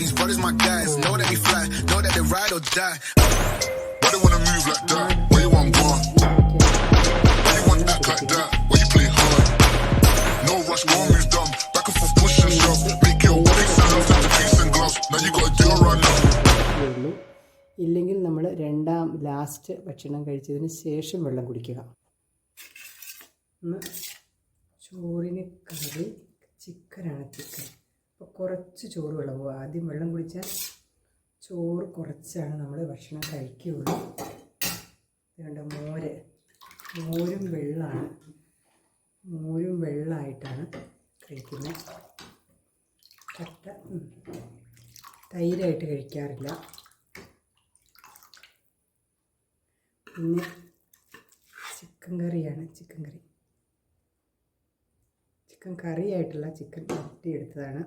these brothers my guys. Know that we fly, know that they ride or die. Why they wanna move like that? Where you want gone? Why you want act like that? Why you play hard? No rush, go and move dumb. Back and forth, push and shove. Make your waist and love to the piece and gloves. Now you gotta deal right now. ഇല്ലെങ്കിൽ നമ്മൾ last ഭക്ഷണം കഴിച്ചതിന് ശേഷം വെള്ളം കുടിക്കുക. ചോറിന് കറി ചിക്കനാണ്. അപ്പോൾ കുറച്ച് ചോറ് വെള്ളം പോകും. ആദ്യം വെള്ളം കുടിച്ചാൽ ചോറ് കുറച്ചാണ് നമ്മൾ ഭക്ഷണം കഴിക്കുകയുള്ളൂ. അതുകൊണ്ട് മോരും വെള്ളമായിട്ടാണ് കഴിക്കുന്നത്. തൈരായിട്ട് കഴിക്കാറില്ല. പിന്നെ ചിക്കൻ കറിയാണ്. ചിക്കൻ കറിയായിട്ടുള്ള ചിക്കൻ വരട്ടിയെടുത്തതാണ്.